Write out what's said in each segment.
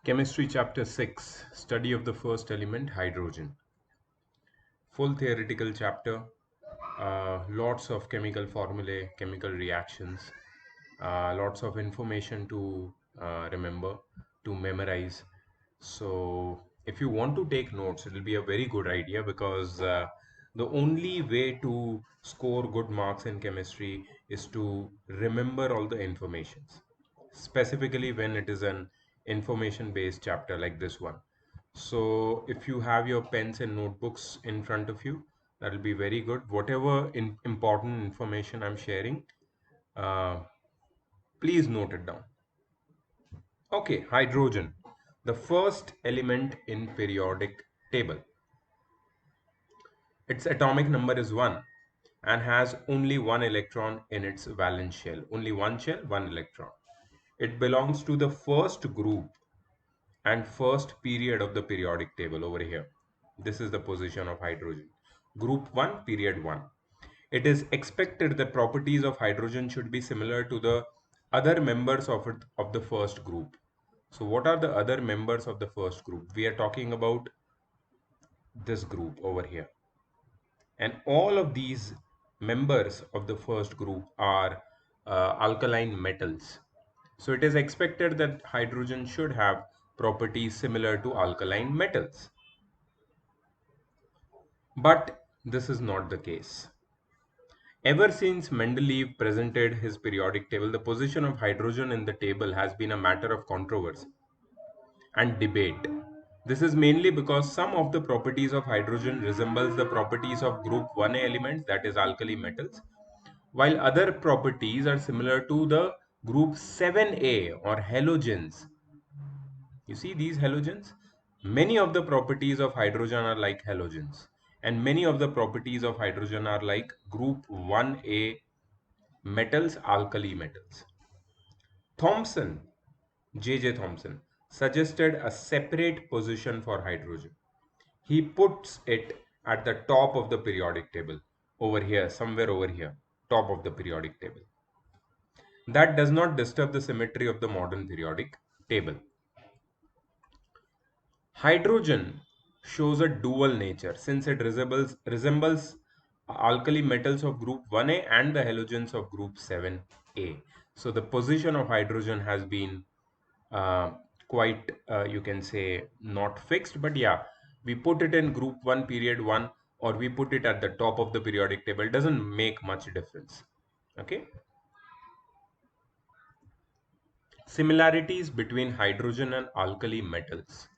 Chemistry Chapter 6, Study of the First Element, Hydrogen. Full theoretical chapter, lots of chemical formulae, chemical reactions, lots of information to remember, to memorize. So, if you want to take notes, it will be a very good idea because the only way to score good marks in chemistry is to remember all the informations, specifically when it is an information based chapter like this one. So if you have your pens and notebooks in front of you, that will be very good. Whatever important information I'm sharing, uh, please note it down. Okay, hydrogen, the first element in periodic table. Its atomic number is 1 and has only one electron in its valence shell. Only one shell, one electron. It belongs to the first group and first period of the periodic table over here. This is the position of hydrogen. Group 1, period 1. It is expected that properties of hydrogen should be similar to the other members of the first group. So what are the other members of the first group? We are talking about this group over here. And all of these members of the first group are alkaline metals. So it is expected that hydrogen should have properties similar to alkaline metals. But this is not the case. Ever since Mendeleev presented his periodic table, the position of hydrogen in the table has been a matter of controversy and debate. This is mainly because some of the properties of hydrogen resembles the properties of group 1a elements, that is alkali metals, while other properties are similar to the group 7a or halogens. You see these halogens? Many of the properties of hydrogen are like halogens, and many of the properties of hydrogen are like group 1a metals, alkali metals. Thomson, J.J. Thomson, suggested a separate position for hydrogen. He puts it at the top of the periodic table, over here, somewhere over here, top of the periodic table. That does not disturb the symmetry of the modern periodic table. Hydrogen shows a dual nature since it resembles alkali metals of group 1a and the halogens of group 7a. So the position of hydrogen has been uh, quite, you can say, not fixed, but yeah, we put it in group 1 period 1 or we put it at the top of the periodic table, doesn't make much difference. Okay. Similarities between hydrogen and alkali metals.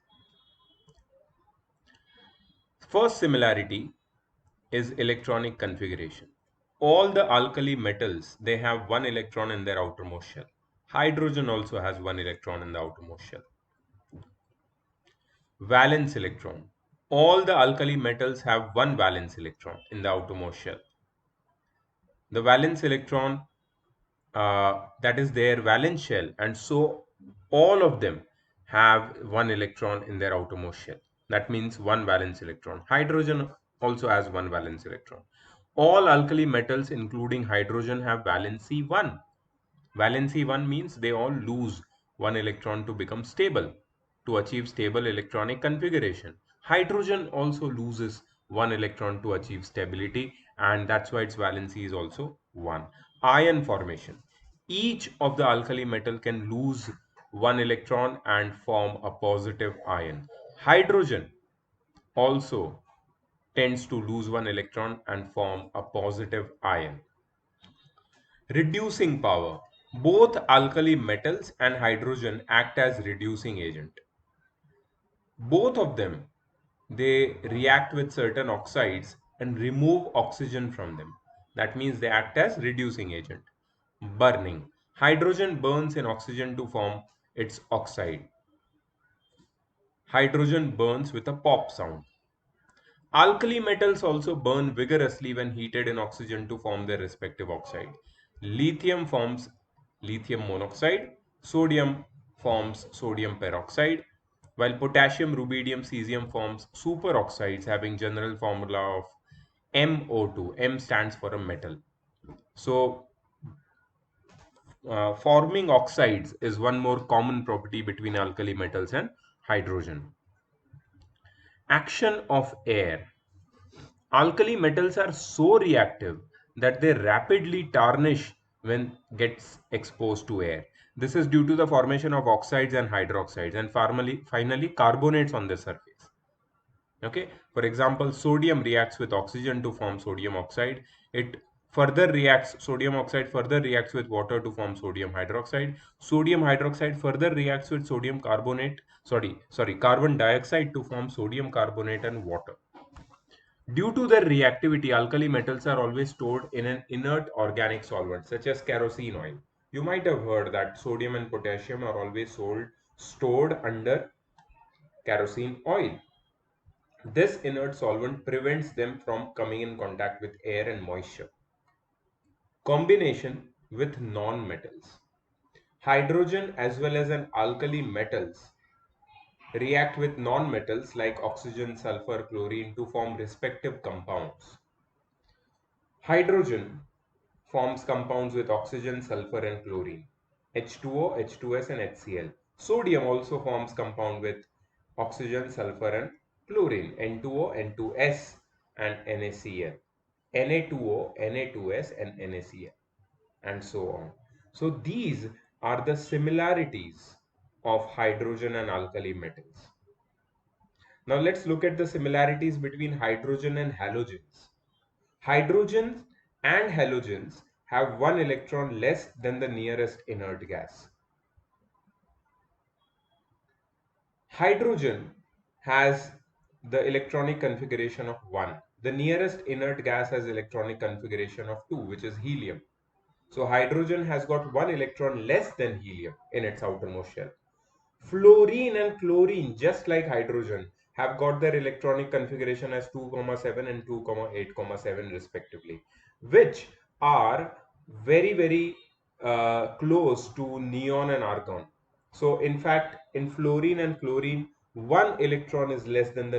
First similarity is electronic configuration. All the alkali metals, they have one electron in their outermost shell. Hydrogen also has one electron in the outermost shell. Valence electron. All the alkali metals have one valence electron in the outermost shell. The valence electron, that is their valence shell, and so all of them have one electron in their outermost shell. That means one valence electron. Hydrogen also has one valence electron. All alkali metals including hydrogen have valency 1. Valency 1 means they all lose one electron to become stable, to achieve stable electronic configuration. Hydrogen also loses one electron to achieve stability, and that's why its valency is also 1. Ion formation. Each of the alkali metal can lose one electron and form a positive ion. Hydrogen also tends to lose one electron and form a positive ion. Reducing power. Both alkali metals and hydrogen act as reducing agent. Both of them, they react with certain oxides and remove oxygen from them. That means they act as reducing agent. Burning. Hydrogen burns in oxygen to form its oxide. Hydrogen burns with a pop sound. Alkali metals also burn vigorously when heated in oxygen to form their respective oxide. Lithium forms lithium monoxide, sodium forms sodium peroxide, while potassium, rubidium, cesium forms superoxides having general formula of MO2. M stands for a metal. So forming oxides is one more common property between alkali metals and hydrogen. Action of air. Alkali metals are so reactive that they rapidly tarnish when gets exposed to air. This is due to the formation of oxides and hydroxides and finally carbonates on the surface. Okay, for example, sodium reacts with oxygen to form sodium oxide. Sodium oxide further reacts with water to form sodium hydroxide. Sodium hydroxide further reacts with carbon dioxide to form sodium carbonate and water. Due to their reactivity, alkali metals are always stored in an inert organic solvent such as kerosene oil. You might have heard that sodium and potassium are always stored under kerosene oil. This inert solvent prevents them from coming in contact with air and moisture. Combination with non-metals. Hydrogen as well as an alkali metals react with non-metals like oxygen, sulfur, chlorine to form respective compounds. Hydrogen forms compounds with oxygen, sulfur and chlorine, H2O, H2S and HCl. Sodium also forms compound with oxygen, sulfur and chlorine, N2O, N2S and NaCl, Na2O, Na2S and NaCl and so on. So these are the similarities of hydrogen and alkali metals. Now let's look at the similarities between hydrogen and halogens. Hydrogens and halogens have one electron less than the nearest inert gas. Hydrogen has the electronic configuration of 1. The nearest inert gas has electronic configuration of 2, which is helium. So hydrogen has got one electron less than helium in its outermost shell. Fluorine and chlorine, just like hydrogen, have got their electronic configuration as 2,7 and 2,8,7 respectively, which are very close to neon and argon. So in fact, in fluorine and chlorine, one electron is less than the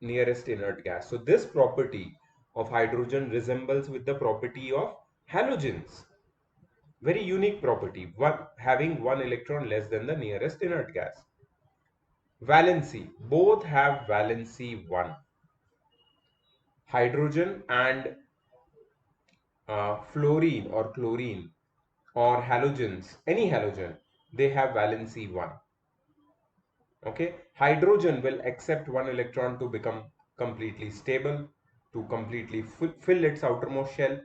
nearest inert gas. So this property of hydrogen resembles with the property of halogens. Very unique property, having one electron less than the nearest inert gas. Valency, both have valency 1. Hydrogen and fluorine or chlorine or halogens, any halogen, they have valency 1. Okay, hydrogen will accept one electron to become completely stable, to completely fill its outermost shell.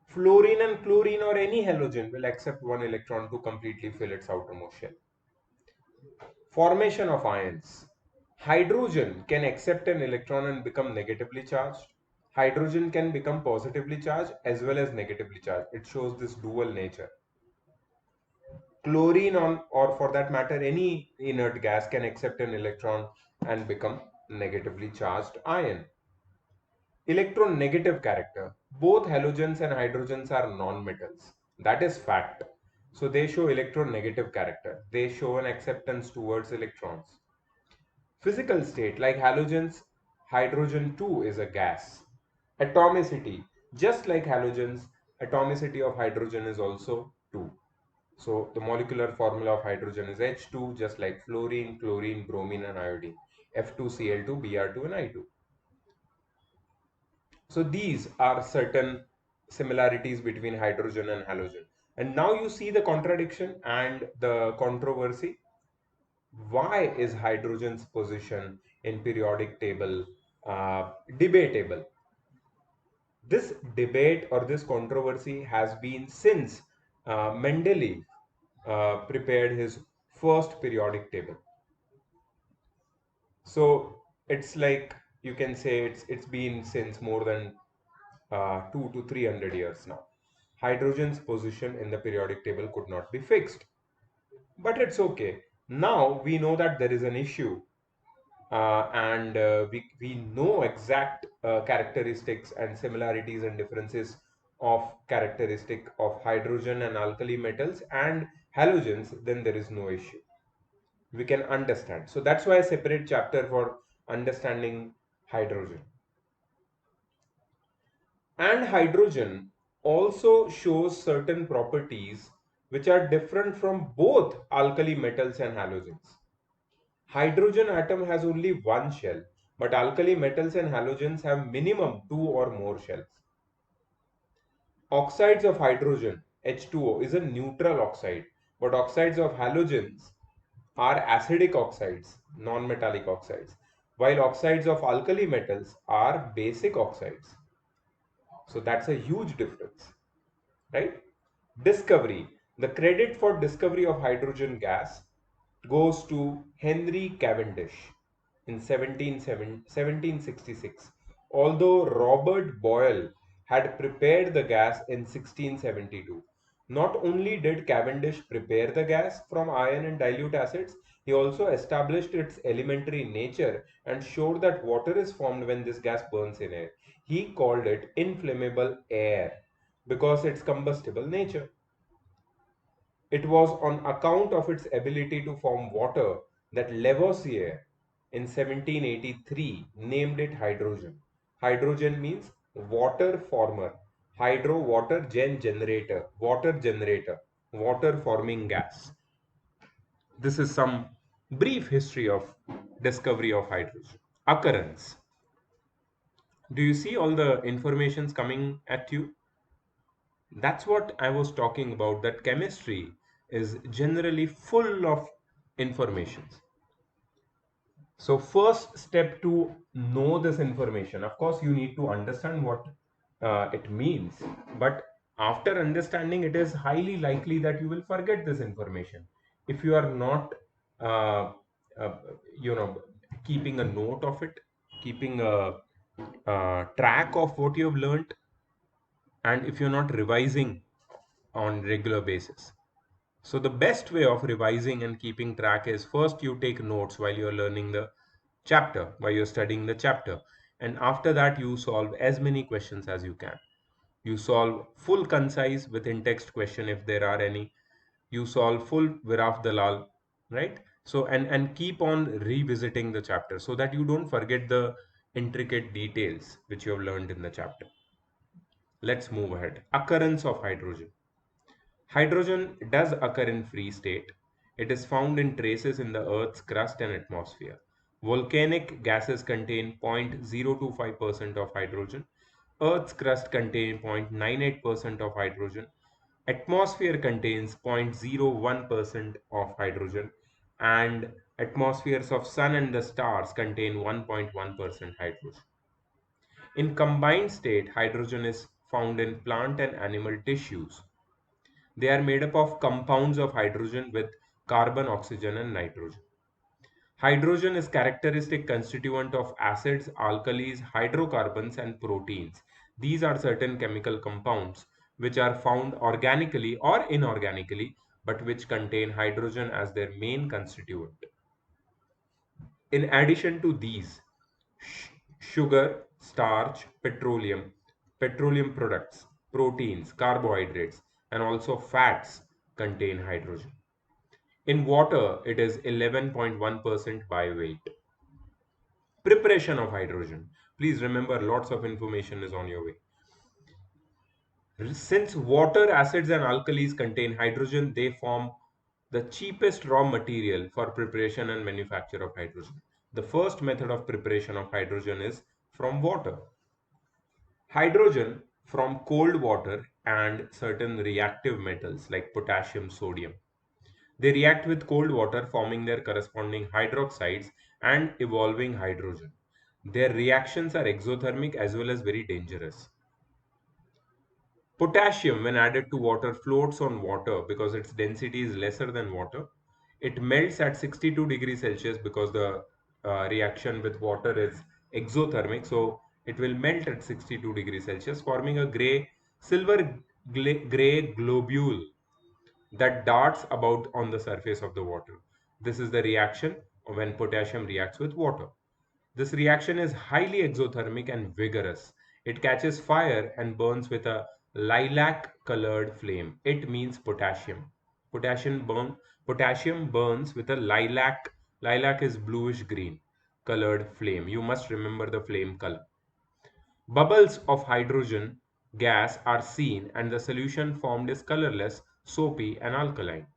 Fluorine and chlorine or any halogen will accept one electron to completely fill its outermost shell. Formation of ions. Hydrogen can accept an electron and become negatively charged. Hydrogen can become positively charged as well as negatively charged. It shows this dual nature. Chlorine or for that matter any inert gas can accept an electron and become negatively charged ion. Electronegative character. Both halogens and hydrogens are non-metals. That is fact. So they show electronegative character. They show an acceptance towards electrons. Physical state, like halogens, hydrogen too is a gas. Atomicity, just like halogens, atomicity of hydrogen is also 2. So the molecular formula of hydrogen is H2, just like fluorine, chlorine, bromine and iodine, F2Cl2, Br2 and I2. So these are certain similarities between hydrogen and halogen. And now you see the contradiction and the controversy. Why is hydrogen's position in periodic table debatable? This debate or this controversy has been since Mendeleev prepared his first periodic table. So it's like you can say it's been since more than 2 to 300 years now. Hydrogen's position in the periodic table could not be fixed, but it's okay. Now we know that there is an issue and we know exact characteristics and similarities and differences of characteristic of hydrogen and alkali metals and halogens, then there is no issue. We can understand. So that's why a separate chapter for understanding hydrogen. And hydrogen also shows certain properties which are different from both alkali metals and halogens. Hydrogen atom has only one shell, but alkali metals and halogens have minimum two or more shells. Oxides of hydrogen, H2O, is a neutral oxide, but oxides of halogens are acidic oxides, non-metallic oxides, while oxides of alkali metals are basic oxides. So that's a huge difference, right? Discovery. The credit for discovery of hydrogen gas goes to Henry Cavendish in 1766, although Robert Boyle had prepared the gas in 1672. Not only did Cavendish prepare the gas from iron and dilute acids, he also established its elementary nature and showed that water is formed when this gas burns in air. He called it inflammable air because its combustible nature. It was on account of its ability to form water that Lavoisier in 1783 named it hydrogen. Hydrogen means water former. Hydro, water, generator, water forming gas. This is some brief history of discovery of hydrogen. Occurrence. Do you see all the informations coming at you? That's what I was talking about, that chemistry is generally full of informations. So first step to know this information, of course, you need to understand what it means. But after understanding, it is highly likely that you will forget this information if you are not, uh, uh, you know, keeping a note of it, keeping a track of what you have learned, and if you're not revising on regular basis. So the best way of revising and keeping track is first you take notes while you're learning the chapter, while you're studying the chapter. And after that, you solve as many questions as you can. You solve full concise with in-text question if there are any. You solve full Viraf Dalal, right? So, and keep on revisiting the chapter so that you don't forget the intricate details which you have learned in the chapter. Let's move ahead. Occurrence of hydrogen. Hydrogen does occur in free state. It is found in traces in the Earth's crust and atmosphere. Volcanic gases contain 0.025% of hydrogen. Earth's crust contains 0.98% of hydrogen. Atmosphere contains 0.01% of hydrogen. And atmospheres of Sun and the stars contain 1.1% hydrogen. In combined state, hydrogen is found in plant and animal tissues. They are made up of compounds of hydrogen with carbon, oxygen, and nitrogen. Hydrogen is characteristic constituent of acids, alkalis, hydrocarbons, and proteins. These are certain chemical compounds which are found organically or inorganically, but which contain hydrogen as their main constituent. In addition to these, sugar, starch, petroleum products, proteins, carbohydrates, and also fats contain hydrogen. In water, it is 11.1% by weight. Preparation of hydrogen. Please remember, lots of information is on your way. Since water, acids, and alkalis contain hydrogen, they form the cheapest raw material for preparation and manufacture of hydrogen. The first method of preparation of hydrogen is from water. Hydrogen from cold water and certain reactive metals like potassium, sodium. They react with cold water, forming their corresponding hydroxides and evolving hydrogen. Their reactions are exothermic as well as very dangerous. Potassium, when added to water, floats on water because its density is lesser than water. It melts at 62 degrees Celsius because the reaction with water is exothermic. So it will melt at 62 degrees Celsius, forming a gray globule that darts about on the surface of the water. This is the reaction when potassium reacts with water. This reaction is highly exothermic and vigorous. It catches fire and burns with a lilac colored flame. It means potassium. Potassium burns with a lilac is bluish green colored flame. You must remember the flame color. Bubbles of hydrogen gas are seen and the solution formed is colorless soapy, and alkaline.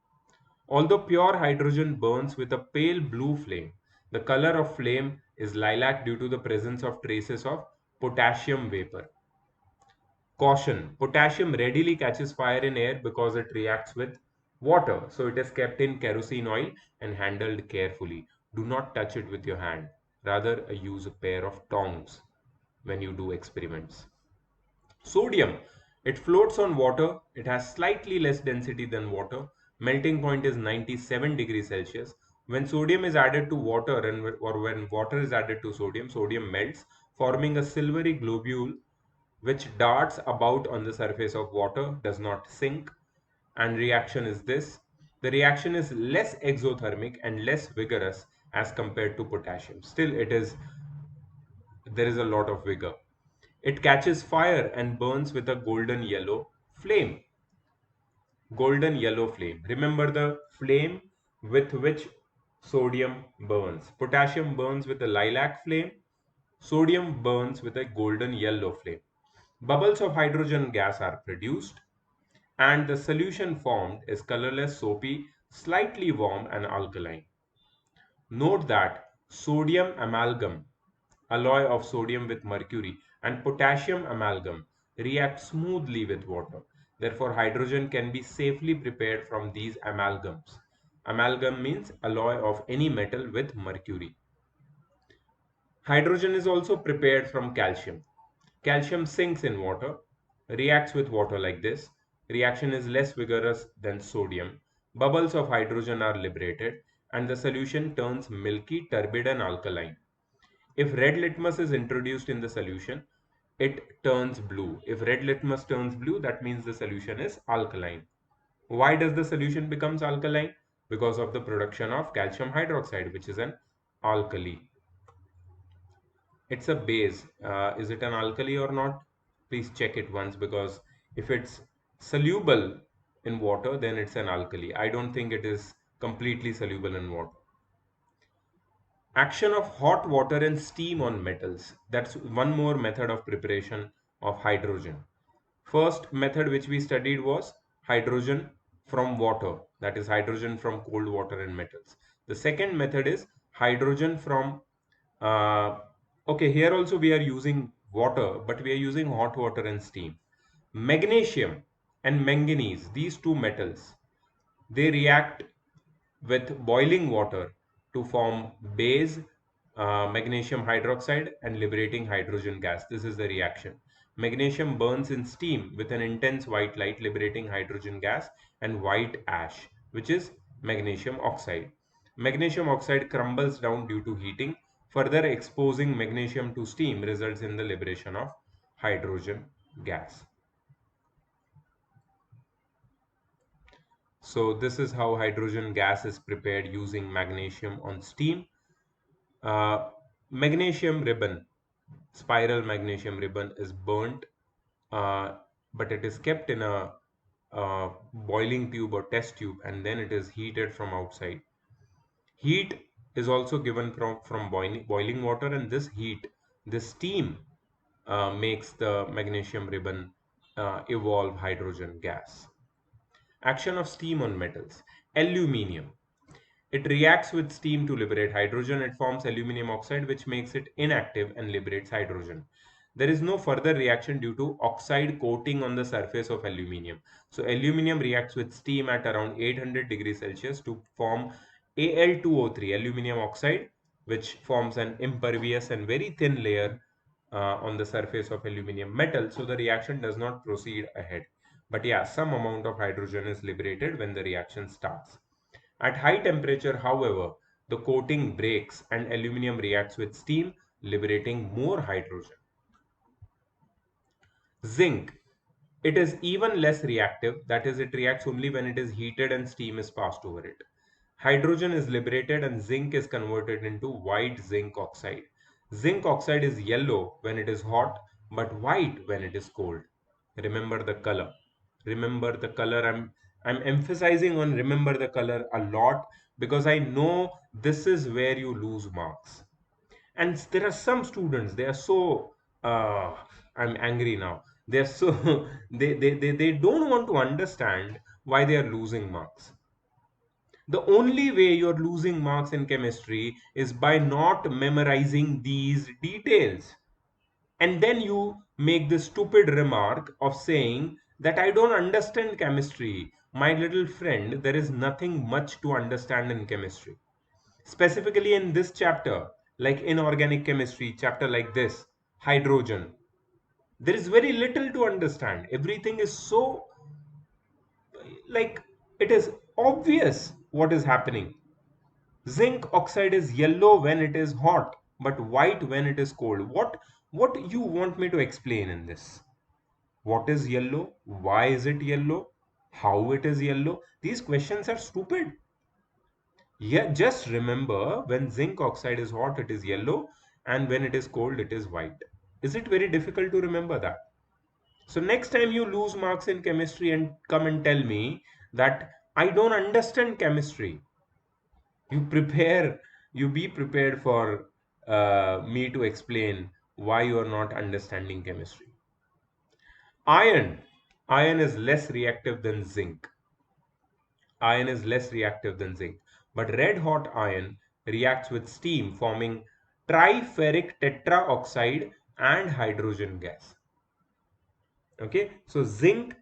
Although pure hydrogen burns with a pale blue flame, the color of flame is lilac due to the presence of traces of potassium vapor. Caution: potassium readily catches fire in air because it reacts with water, so it is kept in kerosene oil and handled carefully. Do not touch it with your hand. Rather, use a pair of tongs when you do experiments. Sodium. It floats on water. It has slightly less density than water. Melting point is 97 degrees Celsius. When sodium is added to water or when water is added to sodium, sodium melts, forming a silvery globule which darts about on the surface of water, does not sink, and reaction is this. The reaction is less exothermic and less vigorous as compared to potassium. Still, there is a lot of vigor. It catches fire and burns with a golden yellow flame. Golden yellow flame. Remember the flame with which sodium burns. Potassium burns with a lilac flame. Sodium burns with a golden yellow flame. Bubbles of hydrogen gas are produced, and the solution formed is colorless, soapy, slightly warm, and alkaline. Note that sodium amalgam, alloy of sodium with mercury, and potassium amalgam react smoothly with water. Therefore, hydrogen can be safely prepared from these amalgams. Amalgam means alloy of any metal with mercury. Hydrogen is also prepared from calcium. Calcium sinks in water, reacts with water like this. Reaction is less vigorous than sodium. Bubbles of hydrogen are liberated, and the solution turns milky, turbid, and alkaline. If red litmus is introduced in the solution, it turns blue. If red litmus turns blue, that means the solution is alkaline. Why does the solution becomes alkaline? Because of the production of calcium hydroxide, which is an alkali. It's a base. Is it an alkali or not? Please check it once, because if it's soluble in water, then it's an alkali. I don't think it is completely soluble in water. Action of hot water and steam on metals. That's one more method of preparation of hydrogen. First method which we studied was hydrogen from water, that is hydrogen from cold water and metals. The second method is hydrogen from uh, okay, here also we are using water, but we are using hot water and steam. Magnesium and manganese, these two metals, they react with boiling water to form base, magnesium hydroxide, and liberating hydrogen gas. This is the reaction. Magnesium burns in steam with an intense white light, liberating hydrogen gas and white ash, which is magnesium oxide. Magnesium oxide crumbles down due to heating. Further exposing magnesium to steam results in the liberation of hydrogen gas. So this is how hydrogen gas is prepared using magnesium on steam. Uh, Magnesium ribbon, spiral magnesium ribbon is burnt, uh, but it is kept in a boiling tube or test tube, and then it is heated from outside. Heat is also given from boiling water, and this heat, this steam, makes the magnesium ribbon evolve hydrogen gas. Action of steam on metals. Aluminium. It reacts with steam to liberate hydrogen. It forms aluminum oxide, which makes it inactive and liberates hydrogen. There is no further reaction due to oxide coating on the surface of aluminium. So aluminium reacts with steam at around 800 degrees Celsius to form Al2O3, aluminium oxide, which forms an impervious and very thin layer on the surface of aluminium metal. So the reaction does not proceed ahead. But yeah, some amount of hydrogen is liberated when the reaction starts. At high temperature, however, the coating breaks and aluminum reacts with steam, liberating more hydrogen. Zinc. It is even less reactive, that is, it reacts only when it is heated and steam is passed over it. Hydrogen is liberated and zinc is converted into white zinc oxide. Zinc oxide is yellow when it is hot, but white when it is cold. Remember the color. Remember the color. I'm emphasizing on remember the color a lot, because I know this is where you lose marks. And there are some students, they are so I'm angry now. They're so they don't want to understand why they are losing marks. The only way you're losing marks in chemistry is by not memorizing these details. And then you make the stupid remark of saying that I don't understand chemistry. My little friend, there is nothing much to understand in chemistry. Specifically in this chapter, like inorganic chemistry, chapter like this, hydrogen, there is very little to understand. Everything is so, like, it is obvious what is happening. Zinc oxide is yellow when it is hot, but white when it is cold. What you want me to explain in this? What is yellow? Why is it yellow? How it is yellow? These questions are stupid. Yeah, just remember, when zinc oxide is hot, it is yellow, and when it is cold, it is white. Is it very difficult to remember that? So next time you lose marks in chemistry and come and tell me that I don't understand chemistry, you prepare, you be prepared for me to explain why you are not understanding chemistry. Iron. Iron is less reactive than zinc. Iron is less reactive than zinc. But red hot iron reacts with steam, forming triferric tetraoxide and hydrogen gas. Okay, so zinc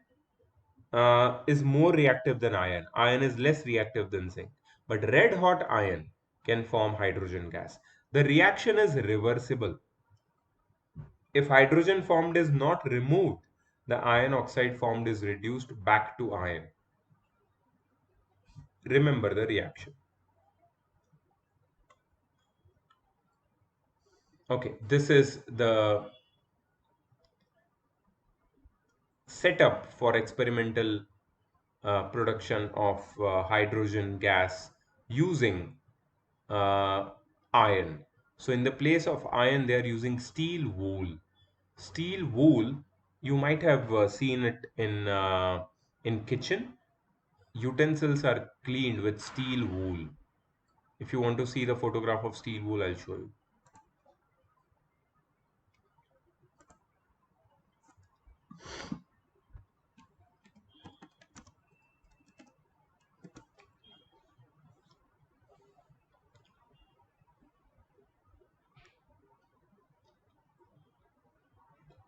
is more reactive than iron. Iron is less reactive than zinc. But red hot iron can form hydrogen gas. The reaction is reversible. If hydrogen formed is not removed, the iron oxide formed is reduced back to iron. Remember the reaction. Okay, this is the setup for experimental production of hydrogen gas using uh, iron. So in the place of iron, they are using steel wool. Steel wool, you might have seen it in kitchen. Utensils are cleaned with steel wool. If you want to see the photograph of steel wool, I'll show you.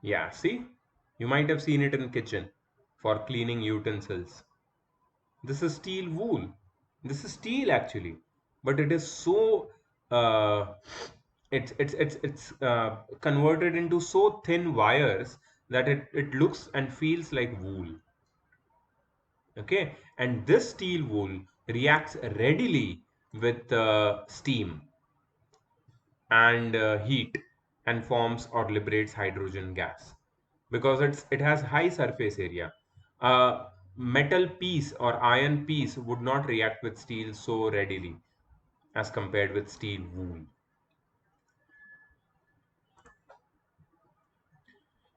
Yeah, see? You might have seen it in kitchen for cleaning utensils. This is steel wool. This is steel actually, but it is so it's converted into so thin wires that it looks and feels like wool. Okay, and this steel wool reacts readily with steam and heat and forms or liberates hydrogen gas because it has high surface area. A metal piece or iron piece would not react with steel so readily as compared with steel wool.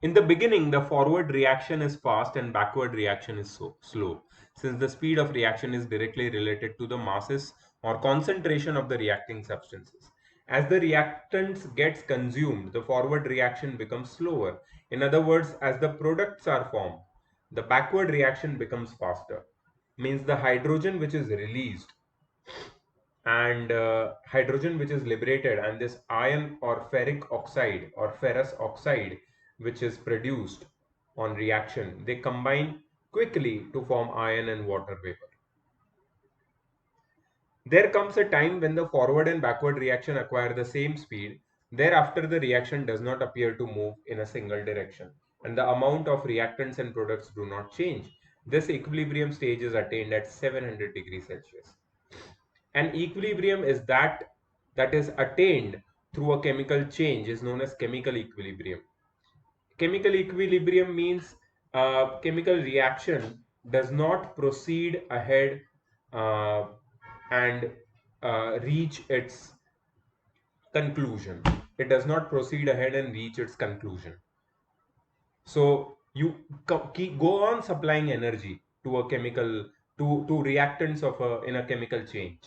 In the beginning, the forward reaction is fast and backward reaction is so slow, since the speed of reaction is directly related to the masses or concentration of the reacting substances. As the reactants gets consumed, the forward reaction becomes slower. In other words, as the products are formed, the backward reaction becomes faster. Means the hydrogen which is released and hydrogen which is liberated and this iron or ferric oxide or ferrous oxide which is produced on reaction, they combine quickly to form iron and water vapor. There comes a time when the forward and backward reaction acquire the same speed. Thereafter the reaction does not appear to move in a single direction and the amount of reactants and products do not change. This equilibrium stage is attained at 700 degrees Celsius. An equilibrium is that is attained through a chemical change is known as chemical equilibrium. Chemical equilibrium means chemical reaction does not proceed ahead uh, and reach its conclusion. It does not proceed ahead and reach its conclusion. So you go on supplying energy to a chemical to reactants of in a chemical change,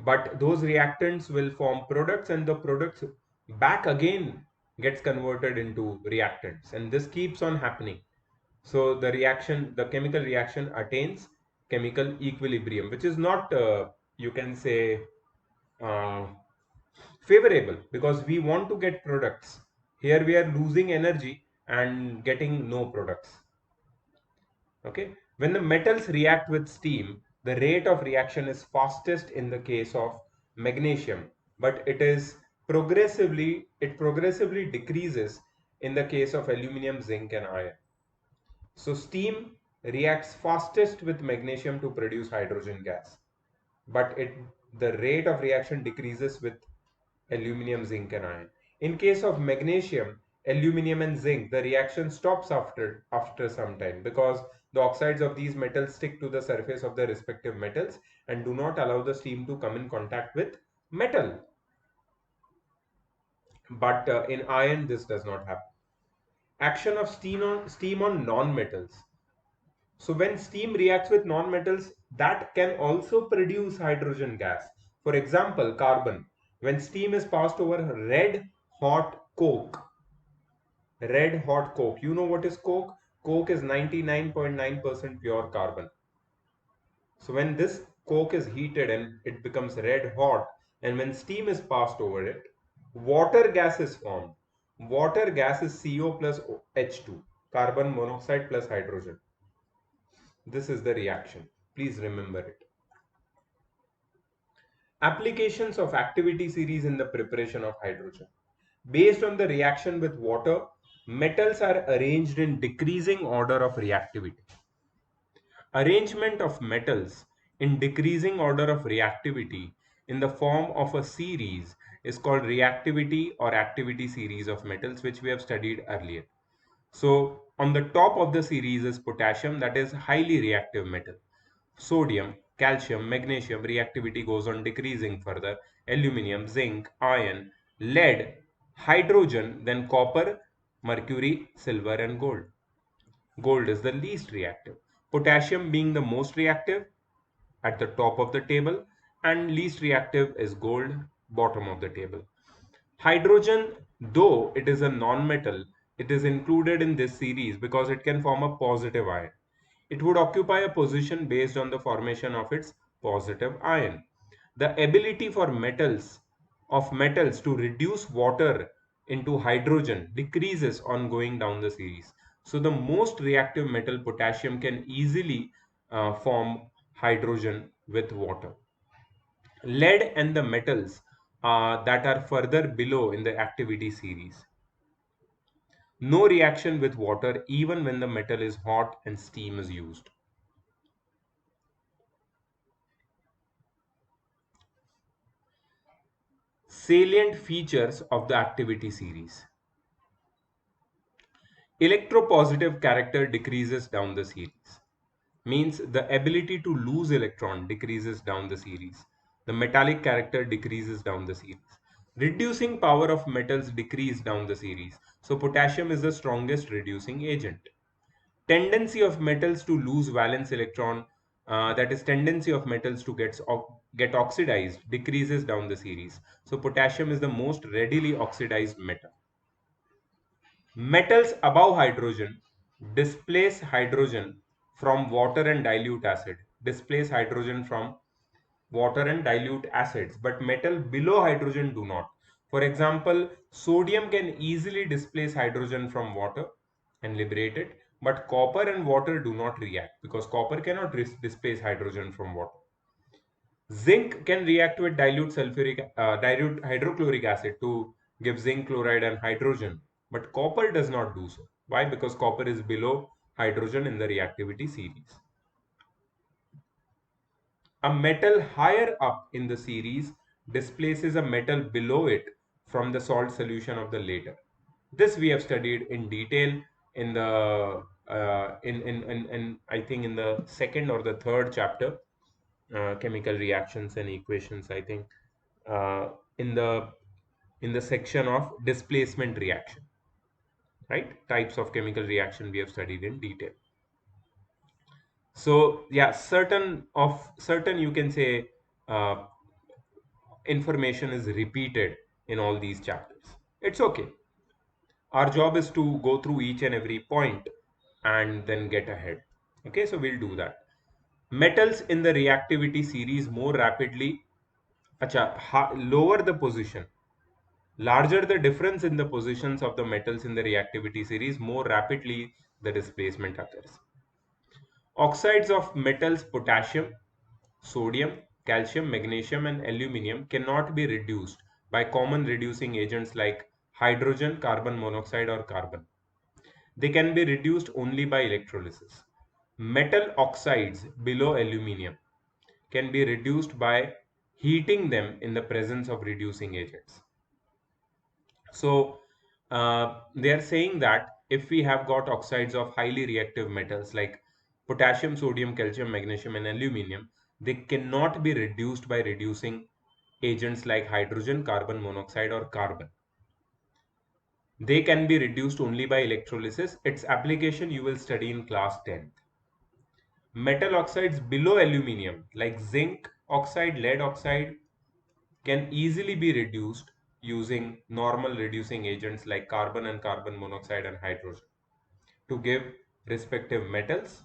but those reactants will form products and the products back again gets converted into reactants and this keeps on happening. So the chemical reaction attains chemical equilibrium, which is not, you can say, uh, favorable, because we want to get products. Here we are losing energy and getting no products. Okay. When the metals react with steam, the rate of reaction is fastest in the case of magnesium, but it progressively decreases in the case of aluminum, zinc, and iron. So steam reacts fastest with magnesium to produce hydrogen gas, but the rate of reaction decreases with aluminum, zinc, and iron. In case of magnesium, aluminum, and zinc, the reaction stops after some time, because the oxides of these metals stick to the surface of the respective metals and do not allow the steam to come in contact with metal. But in iron, this does not happen. Action of steam on non-metals. So when steam reacts with non-metals, that can also produce hydrogen gas. For example, carbon. When steam is passed over red hot coke. You know what is coke? Coke is 99.9% pure carbon. So when this coke is heated and it becomes red hot, and when steam is passed over it, water gas is formed. Water gas is CO plus H2, carbon monoxide plus hydrogen. This is the reaction. Please remember it. Applications of activity series in the preparation of hydrogen. Based on the reaction with water, metals are arranged in decreasing order of reactivity. Arrangement of metals in decreasing order of reactivity in the form of a series is called reactivity or activity series of metals, which we have studied earlier. So on the top of the series is potassium, that is highly reactive metal. Sodium, calcium, magnesium reactivity goes on decreasing further. Aluminium, zinc, iron, lead, hydrogen, then copper, mercury, silver, and gold. Gold is the least reactive. Potassium being the most reactive at the top of the table, and least reactive is gold, bottom of the table. Hydrogen, though it is a non-metal, it is included in this series because it can form a positive ion. It would occupy a position based on the formation of its positive ion. The ability for metals to reduce water into hydrogen decreases on going down the series. So the most reactive metal, potassium, can easily form hydrogen with water. Lead and the metals that are further below in the activity series. No reaction with water even when the metal is hot and steam is used. Salient features of the activity series. Electropositive character decreases down the series. Means the ability to lose electron decreases down the series. The metallic character decreases down the series. Reducing power of metals decrease down the series. So potassium is the strongest reducing agent. Tendency of metals to lose valence electron, that is tendency of metals to get oxidized, decreases down the series. So potassium is the most readily oxidized metal. Metals above hydrogen displace hydrogen from water and dilute acid. Displace hydrogen from water and dilute acids, but metal below hydrogen do not. For example, sodium can easily displace hydrogen from water and liberate it, but copper and water do not react because copper cannot displace hydrogen from water. Zinc can react with dilute hydrochloric acid to give zinc chloride and hydrogen, but copper does not do so. Why? Because copper is below hydrogen in the reactivity series. A metal higher up in the series displaces a metal below it from the salt solution of the later. This we have studied in detail in the I think in the second or the third chapter, chemical reactions and equations. I think uh, in the section of displacement reaction, right? Types of chemical reaction we have studied in detail. So yeah, certain you can say uh, information is repeated in all these chapters. It's okay. Our job is to go through each and every point and then get ahead. Okay, so we'll do that. Metals in the reactivity series more rapidly, lower the position. Larger the difference in the positions of the metals in the reactivity series, more rapidly the displacement occurs. Oxides of metals potassium, sodium, calcium, magnesium, and aluminium cannot be reduced by common reducing agents like hydrogen, carbon monoxide, or carbon. They can be reduced only by electrolysis. Metal oxides below aluminium can be reduced by heating them in the presence of reducing agents. So they are saying that if we have got oxides of highly reactive metals like potassium, sodium, calcium, magnesium, and aluminium, they cannot be reduced by reducing agents like hydrogen, carbon monoxide, or carbon. They can be reduced only by electrolysis. Its application you will study in class 10th. Metal oxides below aluminium like zinc oxide, lead oxide can easily be reduced using normal reducing agents like carbon and carbon monoxide and hydrogen to give respective metals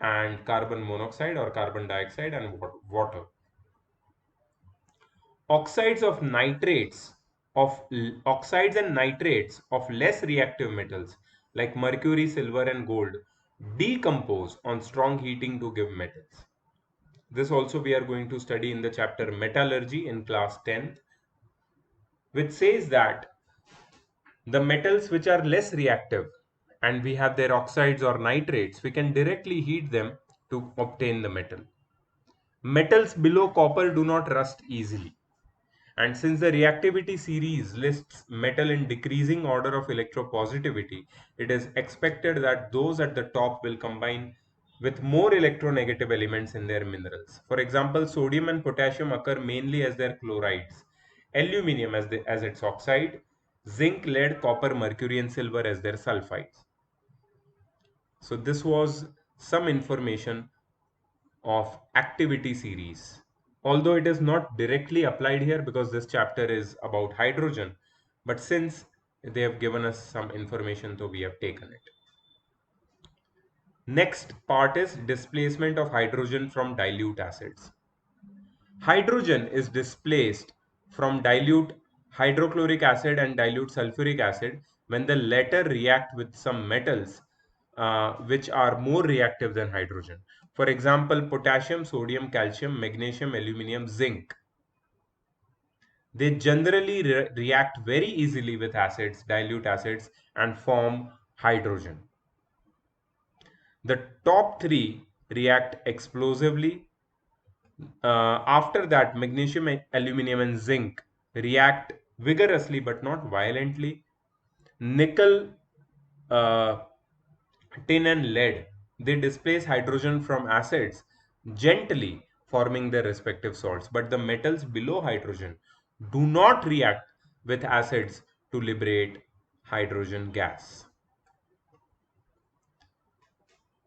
and carbon monoxide or carbon dioxide and water. Oxides of nitrates of oxides and nitrates of less reactive metals like mercury, silver, and gold decompose on strong heating to give metals. This also we are going to study in the chapter metallurgy in class 10th, which says that the metals which are less reactive and we have their oxides or nitrates, we can directly heat them to obtain the metal. Metals below copper do not rust easily. And since the reactivity series lists metal in decreasing order of electropositivity, it is expected that those at the top will combine with more electronegative elements in their minerals. For example, sodium and potassium occur mainly as their chlorides, aluminium as its oxide, zinc, lead, copper, mercury, and silver as their sulfides. So this was some information of activity series. Although it is not directly applied here because this chapter is about hydrogen, but since they have given us some information, so we have taken it. Next part is displacement of hydrogen from dilute acids. Hydrogen is displaced from dilute hydrochloric acid and dilute sulfuric acid when the latter react with some metals which are more reactive than hydrogen. For example, potassium, sodium, calcium, magnesium, aluminium, zinc. They generally react very easily with acids, dilute acids, and form hydrogen. The top three react explosively. After that, magnesium, aluminum, and zinc react vigorously but not violently. Nickel, uh, tin, and lead, they displace hydrogen from acids gently, forming their respective salts. But the metals below hydrogen do not react with acids to liberate hydrogen gas.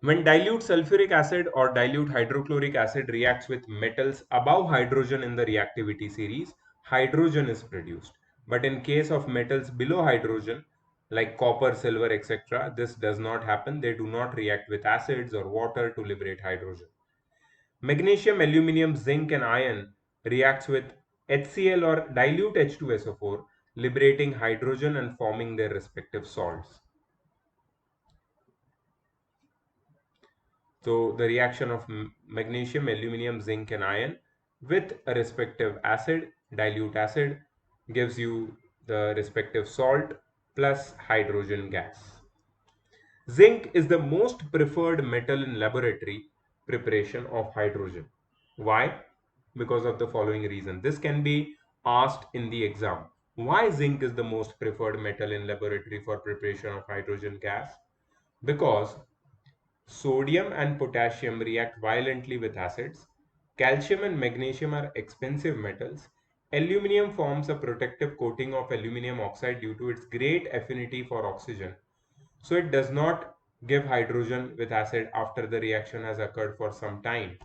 When dilute sulfuric acid or dilute hydrochloric acid reacts with metals above hydrogen in the reactivity series, hydrogen is produced. But in case of metals below hydrogen, like copper, silver, etc., this does not happen. They do not react with acids or water to liberate hydrogen. Magnesium, aluminium, zinc, and iron reacts with HCl or dilute H2SO4, liberating hydrogen and forming their respective salts. So the reaction of magnesium, aluminum, zinc, and iron with a respective acid, dilute acid, gives you the respective salt plus hydrogen gas. Zinc is the most preferred metal in laboratory preparation of hydrogen. Why? Because of the following reason. This can be asked in the exam. Why zinc is the most preferred metal in laboratory for preparation of hydrogen gas? Because sodium and potassium react violently with acids. Calcium and magnesium are expensive metals. Aluminium forms a protective coating of aluminium oxide due to its great affinity for oxygen. So it does not give hydrogen with acid after the reaction has occurred for some time.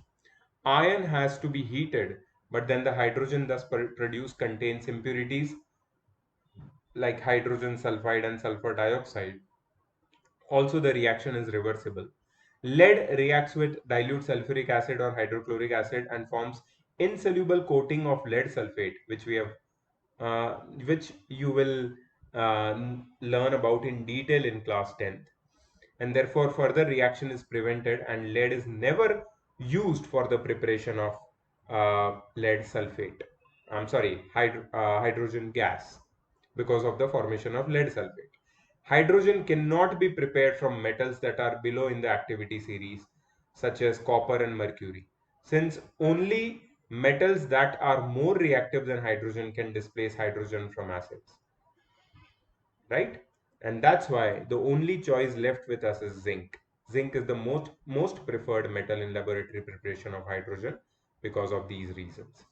Iron has to be heated, but then the hydrogen thus produced contains impurities like hydrogen sulfide and sulfur dioxide. Also, the reaction is reversible. Lead reacts with dilute sulfuric acid or hydrochloric acid and forms insoluble coating of lead sulfate, uh, which you will learn about in detail in class 10th. And therefore, further reaction is prevented, and lead is never used for the preparation of lead sulfate. I'm sorry, hydrogen gas, because of the formation of lead sulfate. Hydrogen cannot be prepared from metals that are below in the activity series, such as copper and mercury, since only metals that are more reactive than hydrogen can displace hydrogen from acids, right? And that's why the only choice left with us is zinc. Zinc is the most preferred metal in laboratory preparation of hydrogen because of these reasons.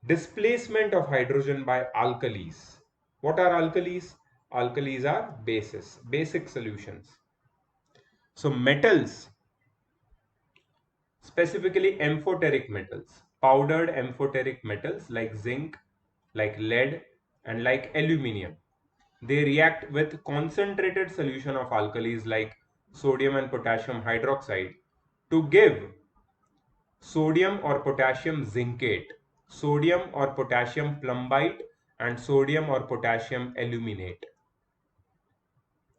Displacement of hydrogen by alkalis. What are alkalis? Alkalis are bases, basic solutions. So metals, specifically amphoteric metals, powdered amphoteric metals like zinc, like lead, and like aluminium, they react with concentrated solution of alkalis like sodium and potassium hydroxide to give sodium or potassium zincate, sodium or potassium plumbite, and sodium or potassium aluminate.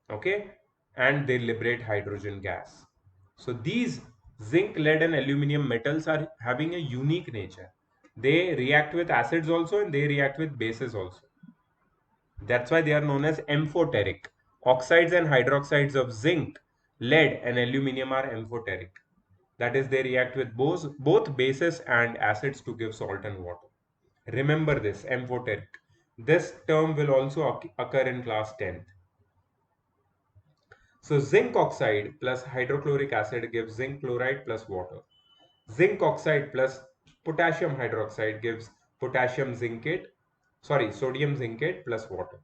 Okay, and they liberate hydrogen gas. So these zinc, lead, and aluminum metals are having a unique nature. They react with acids also, and they react with bases also. That's why they are known as amphoteric. Oxides and hydroxides of zinc, lead, and aluminum are amphoteric. That is, they react with both bases and acids to give salt and water. Remember this, amphoteric. This term will also occur in class 10th. So zinc oxide plus hydrochloric acid gives zinc chloride plus water. Zinc oxide plus potassium hydroxide gives potassium zincate, sorry, sodium zincate plus water.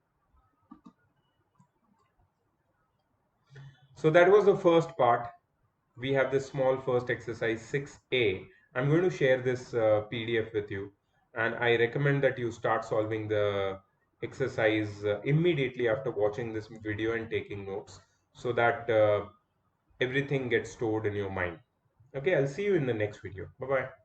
So that was the first part. We have this small first exercise 6a. I'm going to share this PDF with you, and I recommend that you start solving the exercise immediately after watching this video and taking notes, so that everything gets stored in your mind. Okay, I'll see you in the next video. Bye bye.